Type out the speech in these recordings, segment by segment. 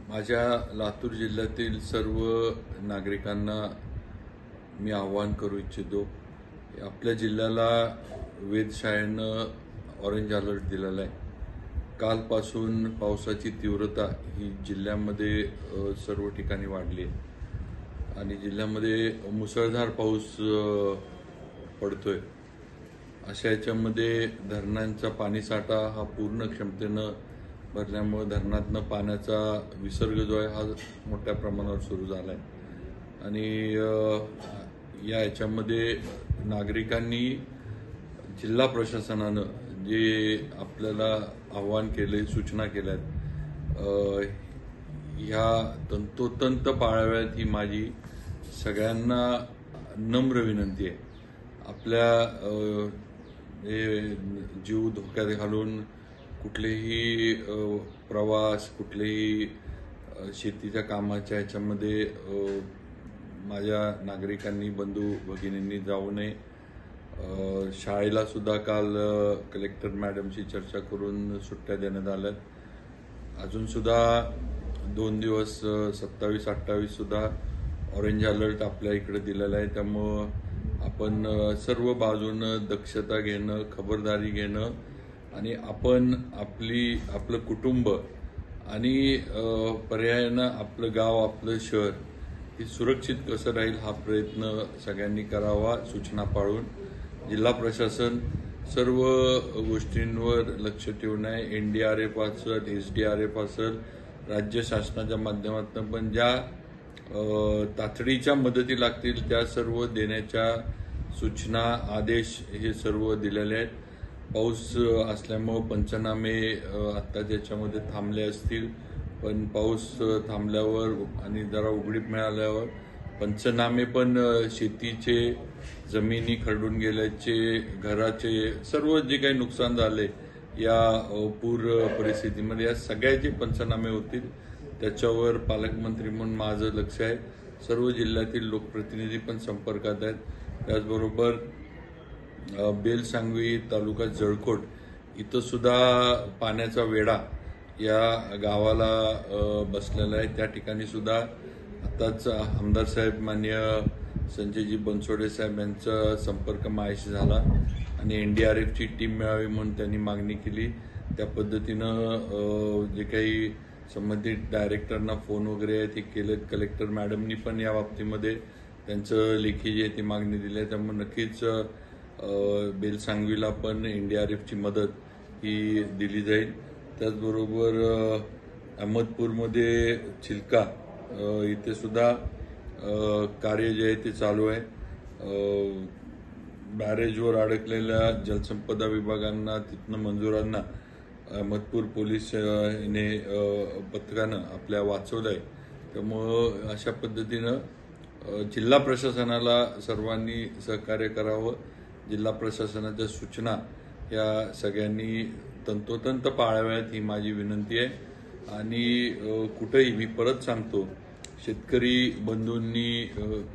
माझ्या लातूर जिल्ह्यातील सर्व नागरिकांना मी आवाहन करू इच्छितो की आपल्या जिल्ह्याला वेधशाळेनं ऑरेंज अलर्ट दिलेला आहे। कालपासून पावसाची तीव्रता ही जिल्ह्यामध्ये सर्व ठिकाणी वाढली आहे आणि जिल्ह्यामध्ये मुसळधार पाऊस पडतोय। अशा याच्यामध्ये धरणांचा पाणीसाठा हा पूर्ण क्षमतेनं भरल्यामुळे धरणातनं पाण्याचा विसर्ग जो आहे हा मोठ्या प्रमाणावर सुरू झाला आहे आणि या याच्यामध्ये नागरिकांनी जिल्हा प्रशासनानं जे आपल्याला आवाहन केले सूचना केल्यात ह्या तंतोतंत पाळाव्यात ही माझी सगळ्यांना नम्र विनंती आहे। आपल्या जीव धोक्यात घालून कुठलेही प्रवास कुठलेही शेतीच्या कामाच्या ह्याच्यामध्ये माझ्या नागरिकांनी बंधू भगिनींनी जाऊ नये। शाळेला सुद्धा काल कलेक्टर मॅडमशी चर्चा करून सुट्ट्या देण्यात आल्यात। अजून सुद्धा 2 दिवस 27-28 सुद्धा ऑरेंज अलर्ट आपल्या इकडे दिलेला आहे। त्यामुळं आपण सर्व बाजूनं दक्षता घेणं खबरदारी घेणं आणि आपण आपलं कुटुंब आणि पर्यायानं आपलं गाव आपलं शहर हे सुरक्षित कसं राहील हा प्रयत्न सगळ्यांनी करावा। सूचना पाळून जिल्हा प्रशासन सर्व गोष्टींवर लक्ष ठेवून आहे। NDRF असेल SDRF असेल राज्य शासनाच्या माध्यमातून पण ज्या तातडीच्या मदती लागतील त्या सर्व देण्याच्या सूचना आदेश हे सर्व दिलेले आहेत। पाऊस असल्यामुळे पंचनामे आता ज्याच्यामध्ये थांबले असतील पण पाऊस थांबल्यावर आणि जरा उघडीप मिळाल्यावर पंचनामे पण शेतीचे जमिनी खरडून गेल्याचे घराचे सर्व जे काही नुकसान झाले या पूर परिस्थितीमध्ये या सगळ्याचे पंचनामे होतील। त्याच्यावर पालकमंत्री म्हणून माझं लक्ष आहे। सर्व जिल्ह्यातील लोकप्रतिनिधी पण संपर्कात आहेत। त्याचबरोबर बेलसांगवी तालुका जळकोट इथं सुद्धा पाण्याचा वेढा या गावाला बसलेला आहे। त्या ठिकाणी सुद्धा आताच आमदार साहेब माननीय संजयजी बनसोडे साहेब यांचा संपर्क माझ्याशी झाला आणि NDRFची टीम मिळावी म्हणून त्यांनी मागणी केली। त्या पद्धतीनं जे काही संबंधित डायरेक्टरना फोन वगैरे आहे ते केलेत। कलेक्टर मॅडमनी पण या बाबतीमध्ये त्यांचं लेखी जी आहे ती मागणी दिली आहे। त्यामुळे नक्कीच बेलसांगवीला पण NDRFची मदत ही दिली जाईल। त्याचबरोबर अहमदपूरमध्ये चिल्का इथे सुद्धा कार्य जे आहे ते चालू आहे। बॅरेजवर अडकलेल्या जलसंपदा विभागांना तिथनं मंजुरांना अहमदपूर पोलीस पथकानं आपल्या वाचवलं आहे। त्यामुळं अशा पद्धतीनं जिल्हा प्रशासनाला सर्वांनी सहकार्य करावं। जिल्हा प्रशासनाच्या सूचना या सगळ्यांनी तंतोतंत पाळाव्यात ही माझी विनंती आहे। आणि कुठेही मी परत सांगतो शेतकरी बंधूंनी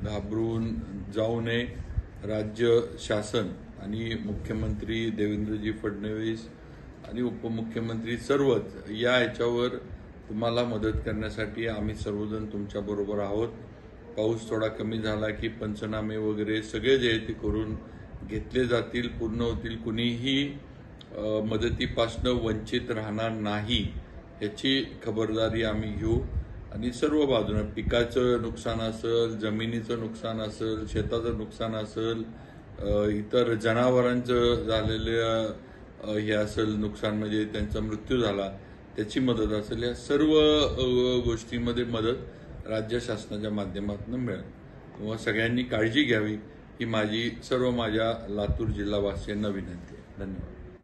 घाबरून जाऊ नये। राज्य शासन आणि मुख्यमंत्री देवेंद्रजी फडणवीस आणि उपमुख्यमंत्री सर्वच या याच्यावर तुम्हाला मदत करण्यासाठी आम्ही सर्वजण तुमच्या बरोबर आहोत। पाऊस थोडा कमी झाला की पंचनामे वगैरे सगळे जे आहे ते करून घेतले जातील पूर्ण होतील। कुणीही मदतीपासून वंचित राहणार नाही याची खबरदारी आम्ही घेऊ आणि सर्व बाजूने पिकाचं नुकसान असेल जमिनीचं नुकसान असेल शेताचं नुकसान असेल इतर जनावरांचं झालेलं हे असेल नुकसान म्हणजे त्यांचा मृत्यू झाला त्याची मदत असेल या सर्व गोष्टींमध्ये मदत राज्य शासनाच्या माध्यमातून मिळेल। तेव्हा सगळ्यांनी काळजी घ्यावी ही माझी सर्व माझ्या लातूर जिल्हावासियांना विनंती आहे। धन्यवाद।